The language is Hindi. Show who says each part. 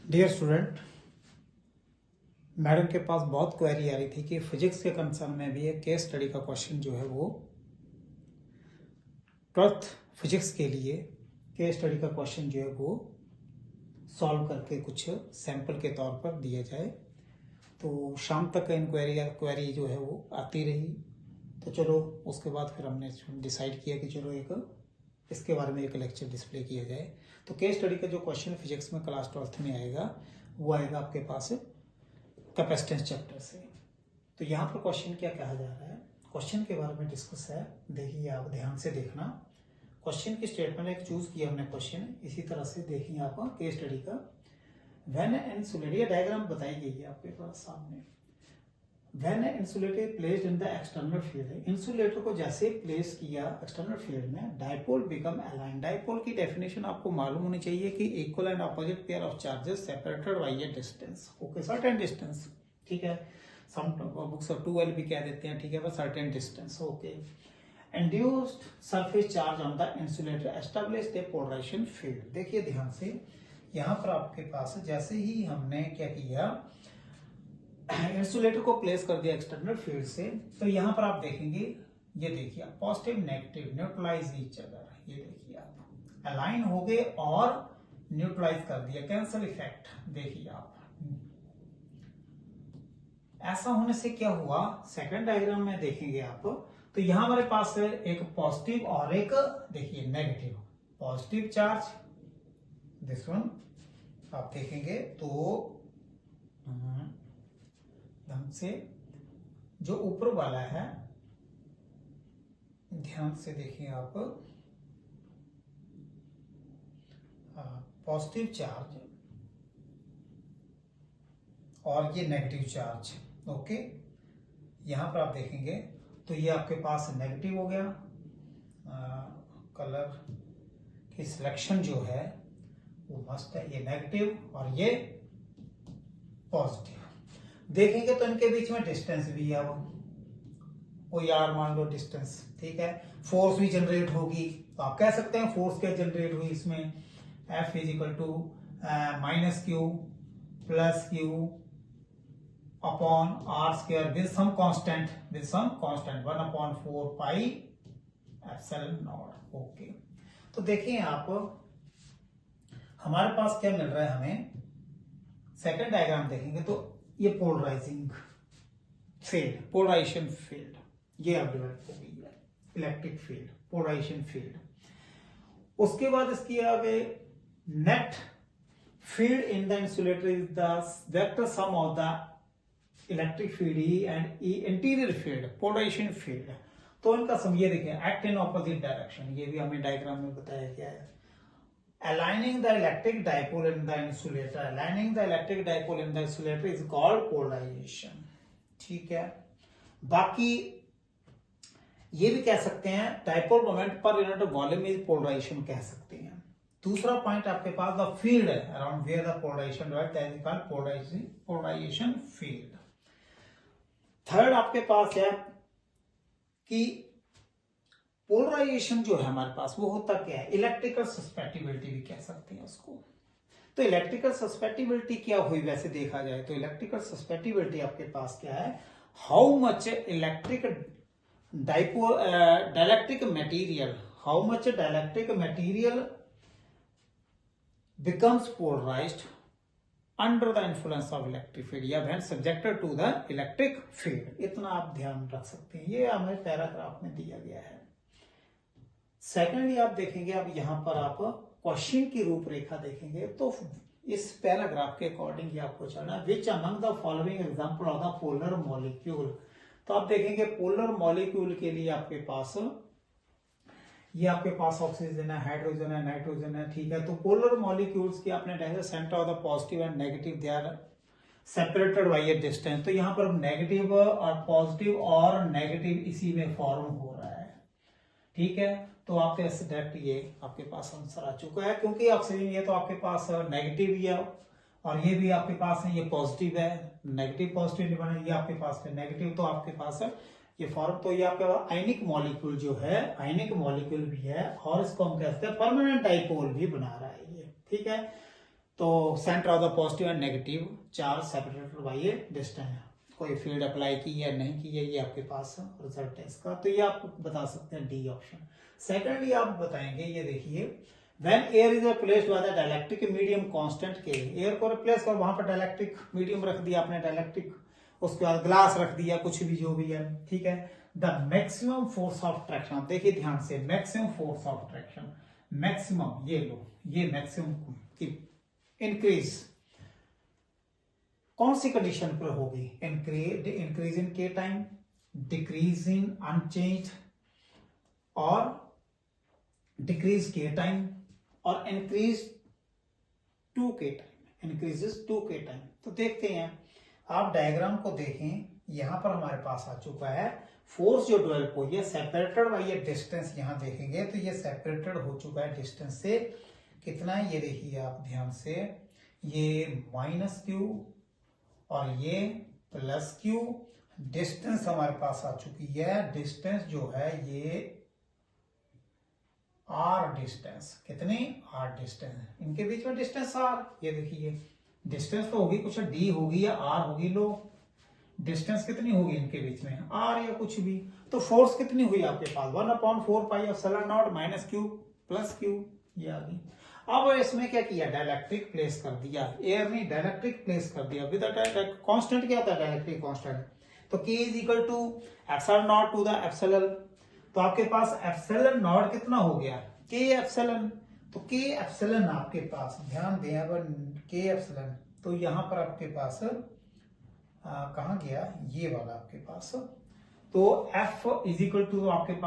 Speaker 1: डियर स्टूडेंट, मैडम के पास बहुत क्वेरी आ रही थी कि फिजिक्स के कंसर्न में भी एक केस स्टडी का क्वेश्चन जो है वो 12th फिजिक्स के लिए केस स्टडी का क्वेश्चन जो है वो सॉल्व करके कुछ सैंपल के तौर पर दिया जाए। तो शाम तक क्वेरी जो है वो आती रही। तो चलो उसके बाद फिर हमने डिसाइड किया कि चलो एक इसके बारे में एक लेक्चर डिस्प्ले किया जाए। तो केस स्टडी का जो क्वेश्चन फिजिक्स में क्लास 12th में आएगा वो आएगा आपके पास कैपेसिटेंस चैप्टर से। तो यहाँ पर क्वेश्चन क्या कहा जा रहा है, क्वेश्चन के बारे में डिस्कस है। देखिए आप ध्यान से देखना, क्वेश्चन की स्टेटमेंट एक चूज किया हमने क्वेश्चन, इसी तरह से देखिए आप केस स्टडी का व्हेन इंसुलेटर डायग्राम बताई गई है आपके पास सामने। When insulator placed in the external field, insulator को जैसे प्लेस किया एक्सटर्नल फील्ड में, डायपोल बिकम अलाइन। डायपोल की डेफिनेशन आपको मालूम होनी चाहिए कि equal and opposite pair of charges separated by a distance, okay, certain distance, ठीक है। सम बुक्स 2L भी कह देते हैं, ठीक है, बस certain distance, okay. Induced surface charge on the insulator establish the polarisation field. देखिए ध्यान से, यहाँ पर आपके पास जैसे ही हमने क्या किया, इंसुलेटर को प्लेस कर दिया एक्सटर्नल फील्ड से, तो यहां पर आप देखेंगे, ये देखिए आप positive negative neutralise each other, ये देखिए आप अलाइन हो गए और न्यूट्रलाइज कर दिया, कैंसल इफेक्ट। देखिए आप ऐसा होने से क्या हुआ, सेकंड डायग्राम में देखेंगे आप, तो यहां हमारे पास है एक पॉजिटिव और एक देखिए negative. Positive charge this one आप देखेंगे तो ढंग से जो ऊपर वाला है, ध्यान से देखिए आप, पॉजिटिव चार्ज और ये नेगेटिव चार्ज, ओके। यहां पर आप देखेंगे तो ये आपके पास नेगेटिव हो गया, कलर की सिलेक्शन जो है वो मस्त है, ये नेगेटिव और ये पॉजिटिव। देखेंगे तो इनके बीच में डिस्टेंस भी है, वो यार मान लो डिस्टेंस, ठीक है। फोर्स भी जनरेट होगी, तो आप कह सकते हैं फोर्स क्या जनरेट हुई इसमें, F is equal to minus Q plus Q upon R square with some constant 1/4 pi epsilon naught, okay. तो देखिए आप, हमारे पास क्या मिल रहा है हमें, सेकंड डायग्राम देखेंगे तो ये पोलराइजिंग फील्ड, पोलराइजेशन फील्ड, ये अब डेवलप हो गई है, इलेक्ट्रिक फील्ड, पोलराइजेशन फील्ड। उसके बाद इसकी आगे net field in the insulator is the vector sum of the electric field E and E interior field, polarisation field. तो इनका सम ये देखिए, एक्ट इन ऑपोजिट डायरेक्शन, ये भी हमें डायग्राम में बताया गया है। Aligning the electric dipole in the insulator, aligning the electric dipole in the insulator is called polarization, ठीक है। बाकी ये भी कह सकते हैं dipole moment per unit volume is polarisation कह सकते हैं। दूसरा पॉइंट आपके पास द फील्ड है around where the polarisation that is called polarisation field. Third आपके पास है कि पोलराइजेशन जो है हमारे पास वो होता क्या है, इलेक्ट्रिकल सस्पेक्टिबिलिटी भी कह सकते हैं उसको। तो इलेक्ट्रिकल सस्पेक्टिबिलिटी क्या हुई, वैसे देखा जाए तो इलेक्ट्रिकल सस्पेक्टिबिलिटी आपके पास क्या है, how much electric dielectric material, how much dielectric material becomes polarized under the influence of electric field या when subjected to the electric field. इतना आप ध्यान रख सकते हैं, ये हमें पैराग्राफ में दिया गया है। सेकेंडली आप देखेंगे, अब यहां पर आप क्वेश्चन की रूपरेखा देखेंगे तो इस पैराग्राफ के अकॉर्डिंग ही आपको चलना, which among the following example of the polar molecule. तो आप देखेंगे पोलर मॉलिक्यूल के लिए आपके पास ये आपके पास ऑक्सीजन है, हाइड्रोजन है, नाइट्रोजन है, ठीक है। तो पोलर मॉलिक्यूल्स की आपने देखा centre of the positive and negative they are separated by a distance. तो यहां पर नेगेटिव और पॉजिटिव और नेगेटिव इसी में फॉर्म हो रहा है, ठीक है। तो आपके डायरेक्ट ये आपके पास आंसर आ चुका है, क्योंकि ऑक्सीजन ये तो आपके पास नेगेटिव ही है और ये भी आपके पास है, ये पॉजिटिव है, नेगेटिव पॉजिटिव बना, ये आपके पास है नेगेटिव, तो आपके पास है ये फॉर्म। तो ये आपके पास आयनिक मॉलिक्यूल जो है, आयनिक मॉलिक्यूल भी है और इसको हम कहते हैं परमानेंट डाइपोल भी बना रहा है ये, ठीक है। तो centre of the positive and negative charge separated by a distance. कोई फील्ड अप्लाई की या नहीं की है, ये आपके पास रिजल्ट है इसका, तो ये आप बता सकते हैं डी ऑप्शन। सेकेंडली आप बताएंगे, ये देखिए when air is replaced by the dielectric medium constant के, एयर को रिप्लेस कर वहां पर डाइलेक्ट्रिक मीडियम रख दिया आपने, डाइलेक्ट्रिक, उसके बाद ग्लास रख दिया, कुछ भी जो भी है, ठीक है। The maximum force of traction, देखिए ध्यान से, maximum force of traction, maximum ये लो, ये मैक्सिमम की इंक्रीज कौन सी कंडीशन पर होगी, इंक्रीज इन के टाइम, डिक्रीज इन अनचेंज, और डिक्रीज के टाइम, और इंक्रीज टू के टाइम, इंक्रीजेस टू के टाइम। तो देखते हैं, आप डायग्राम को देखें, यहां पर हमारे पास आ चुका है फोर्स जो डेवलप हुई है सेपरेटेड बाय ये डिस्टेंस, यहां देखेंगे तो ये सेपरेटेड हो चुका है डिस्टेंस से, कितना है ये देखिए आप ध्यान से, ये माइनस क्यू और ये प्लस क्यू, डिस्टेंस हमारे पास आ चुकी है, डिस्टेंस जो है ये आर डिस्टेंस, कितनी आर डिस्टेंस, इनके बीच में डिस्टेंस आर, ये देखिए डिस्टेंस तो होगी कुछ डी होगी या आर होगी, लो डिस्टेंस कितनी होगी इनके बीच में, आर या कुछ भी, तो फोर्स कितनी हुई आपके पास 1/4πε0 माइनस क्यू प्लस क्यू, ये आ गई। अब इसमें क्या किया, डाइलेक्ट्रिक प्लेस कर दिया, एयर नहीं डाइलेक्ट्रिक प्लेस कर दिया विद कांस्टेंट, क्या होता है डाइलेक्ट्रिक कांस्टेंट, तो K is equal to epsilon to the epsilon, तो आपके पास एप्सिलॉन नॉट कितना हो गया, K एप्सिलॉन, तो K एप्सिलॉन आपके पास, ध्यान दें अब K एप्सिलॉन, तो यहां पर आपके पास कहां गया ये वाला आपके पास, तो F इज इक्वल टू आपके पास